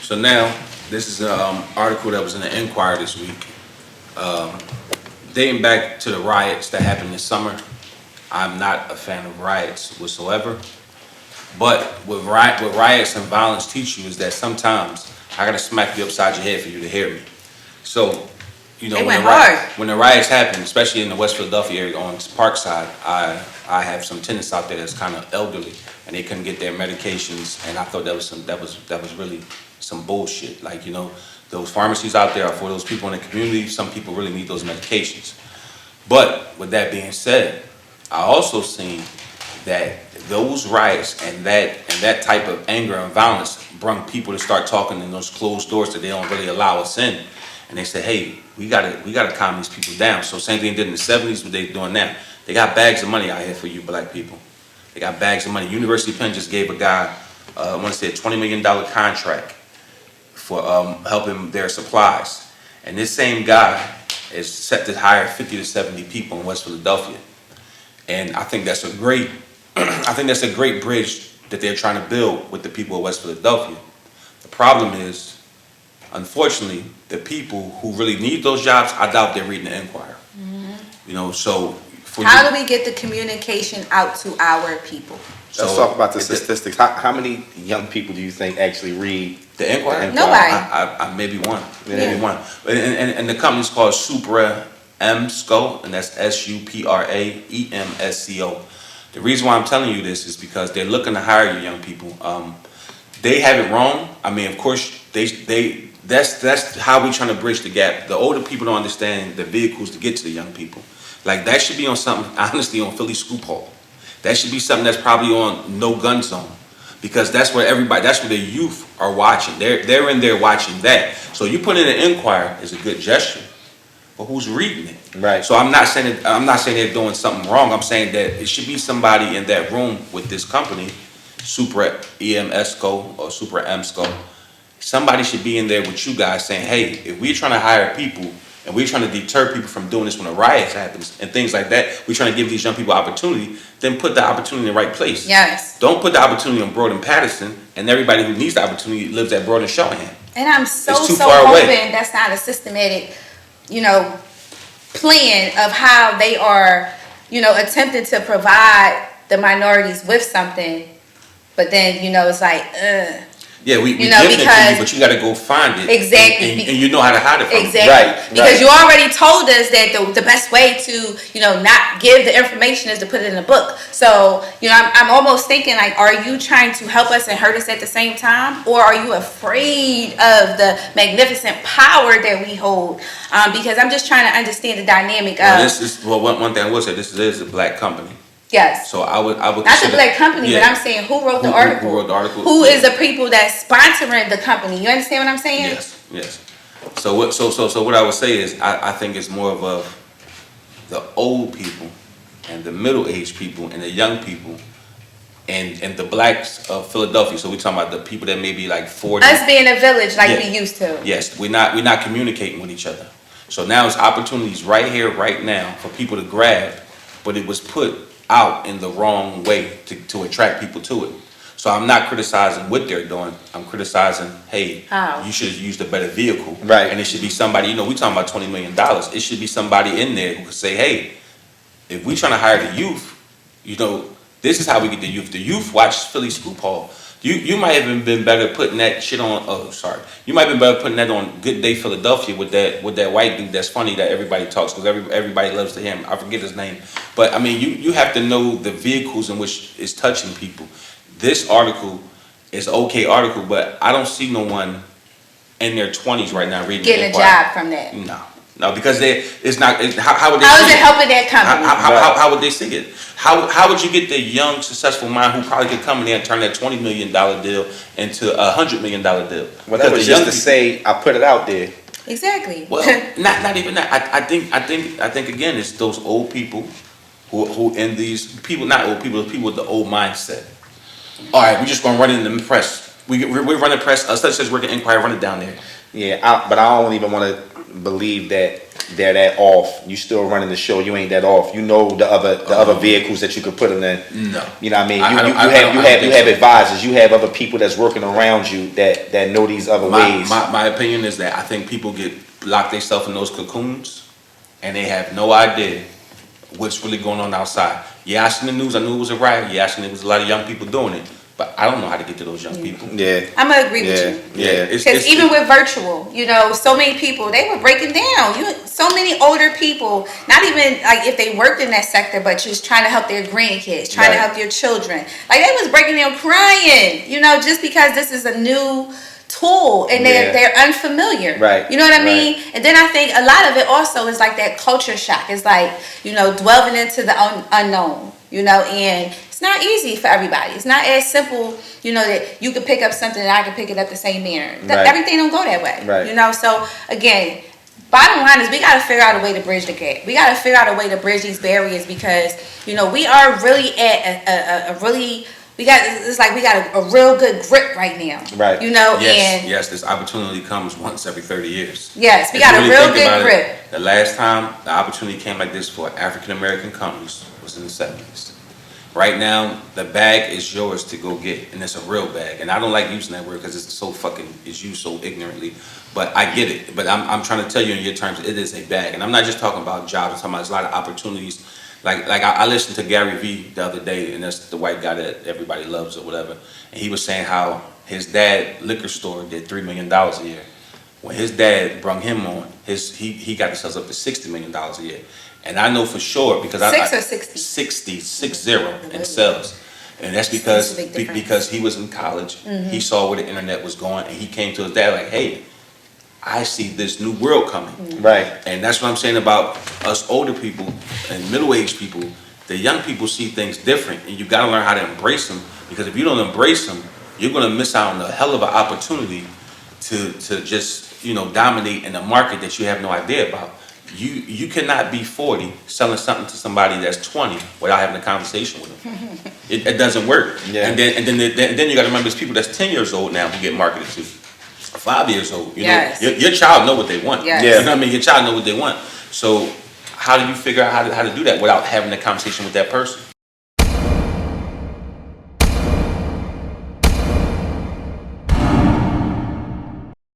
So now, this is an article that was in the Enquirer this week. Dating back to the riots that happened this summer, I'm not a fan of riots whatsoever. But what riots and violence teach you is that sometimes I gotta smack you upside your head for you to hear me. So, They went hard. when the riots happen, especially in the West Philadelphia area on Parkside, I have some tenants out there that's kind of elderly and they couldn't get their medications, and I thought that was really some bullshit. Like, those pharmacies out there are for those people in the community. Some people really need those medications. But with that being said, I also seen that those riots and that type of anger and violence brought people to start talking in those closed doors that they don't really allow us in. And they said, hey, we gotta calm these people down. So same thing they did in the 70s, what they doing now. They got bags of money out here for you black people. They got bags of money. University of Penn just gave a guy, I want to say a $20 million contract for helping their supplies. And this same guy is set to hire 50 to 70 people in West Philadelphia. And I think that's a great, I think that's a great bridge that they're trying to build with the people of West Philadelphia. The problem is, unfortunately, the people who really need those jobs, I doubt they're reading the Enquirer. So How do we get the communication out to our people? Let's talk about the statistics. How many young people do you think actually read the Enquirer? Nobody. I maybe one. Maybe one. And the company's called Supra EMSCO, and that's SUPRAEMSCO. The reason why I'm telling you this is because they're looking to hire you young people. They have it wrong. I mean, of course, that's how we're trying to bridge the gap. The older people don't understand the vehicles to get to the young people. Like, that should be on something, honestly, on Philly Scoop Hall. That should be something that's probably on No Gun Zone, because that's where the youth are watching. They're in there watching that. So you put in an Enquirer is a good gesture, but who's reading it? Right. So I'm not saying they're doing something wrong. I'm saying that it should be somebody in that room with this company, Supra EMSCO or Supra EMSCO. Somebody should be in there with you guys saying, hey, if we're trying to hire people and we're trying to deter people from doing this when a riot happens and things like that, we're trying to give these young people opportunity, then put the opportunity in the right place. Yes. Don't put the opportunity on Broad and Patterson, and everybody who needs the opportunity lives at Broad and Shawham. And I'm so hoping that's not a systematic, plan of how they are, attempting to provide the minorities with something, but then, it's like, Yeah, we give it to you, but you got to go find it. Exactly. And you know how to hide it from exactly. Right. Because you already told us that the best way to, not give the information is to put it in a book. So, I'm almost thinking, like, are you trying to help us and hurt us at the same time? Or are you afraid of the magnificent power that we hold? Because I'm just trying to understand the dynamic of... One thing I will say, this is a black company. Yes. So I would not the black company, but I'm saying who wrote the article? Who wrote the article? Who is the people that's sponsoring the company? You understand what I'm saying? Yes. So what I would say is I think it's more of the old people and the middle-aged people and the young people and the blacks of Philadelphia. So we're talking about the people that may be like 40. Us being a village like we used to. Yes, we're not communicating with each other. So now it's opportunities right here, right now for people to grab, but it was put out in the wrong way to attract people to it. So I'm not criticizing what they're doing. I'm criticizing, hey, you should have used a better vehicle. Right. And it should be somebody, we talking about $20 million. It should be somebody in there who could say, hey, if we trying to hire the youth, this is how we get the youth. The youth watch Philly Scoop Hall. You might have been better putting that shit on. You might have been better putting that on Good Day Philadelphia with that white dude that's funny that everybody talks because everybody loves to hear him. I forget his name, but I mean you have to know the vehicles in which it's touching people. This article is an okay article, but I don't see no one in their 20s right now reading getting a job from that. No, because it's not. How would they? How is it helping that company? How would they see it? How would you get the young, successful mind who probably could come in there and turn that $20 million deal into a $100 million deal? Well, that was just to say I put it out there. Exactly. Well, not even that. I think again, it's those old people who in these people, not old people, people with the old mindset. All right, we're just gonna run it in the press. We're running press. Such as working Enquirer, run it down there. Yeah, but I don't even want to believe that they're that off. You still running the show. You ain't that off. You know the other vehicles that you could put them in. No. You know what I mean? I You don't have think so. advisors. You have other people that's working around you that know these other ways. My opinion is that I think people get locked themselves in those cocoons, and they have no idea what's really going on outside. Yeah, I seen the news. I knew it was a riot. Yeah, I seen there was a lot of young people doing it, but I don't know how to get to those young people. Yeah. I'm gonna agree with you. Yeah. Because even with virtual, so many people, they were breaking down. So many older people, not even like if they worked in that sector, but just trying to help their grandkids, trying to help their children. Like they was breaking down crying, just because this is a new tool and they're unfamiliar. Right. You know what I mean? And then I think a lot of it also is like that culture shock. It's like, delving into the unknown, and it's not easy for everybody. It's not as simple, that you could pick up something and I could pick it up the same manner. Right. Everything don't go that way. Right. So again, bottom line is we got to figure out a way to bridge the gap. We got to figure out a way to bridge these barriers because, we are really at we got a real good grip right now. Right. Yes, this opportunity comes once every 30 years. Yes, we If got you a really real think good about grip. it, the last time the opportunity came like this for African American companies was in the 70s. Right now, the bag is yours to go get, and it's a real bag. And I don't like using that word because it's used so ignorantly. But I get it. But I'm trying to tell you in your terms, it is a bag. And I'm not just talking about jobs. I'm talking about there's a lot of opportunities. Like I listened to Gary Vee the other day, and that's the white guy that everybody loves or whatever. And he was saying how his dad liquor store did $3 million a year. When his dad brung him on, he got himself up to $60 million a year. And I know for sure because 60 in sales. And that's because he was in college. Mm-hmm. He saw where the internet was going, and he came to his dad like, "Hey, I see this new world coming." Mm-hmm. Right. And that's what I'm saying about us older people and middle-aged people. The young people see things different, and you got to learn how to embrace them. Because if you don't embrace them, you're going to miss out on a hell of an opportunity to just dominate in a market that you have no idea about. You cannot be 40 selling something to somebody that's 20 without having a conversation with them. It doesn't work. Yeah. And then you got to remember there's people that's 10 years old now who get marketed to. 5 years old. Yes. Your child know what they want. Yes. You know what I mean? Your child know what they want. So how do you figure out how to do that without having a conversation with that person?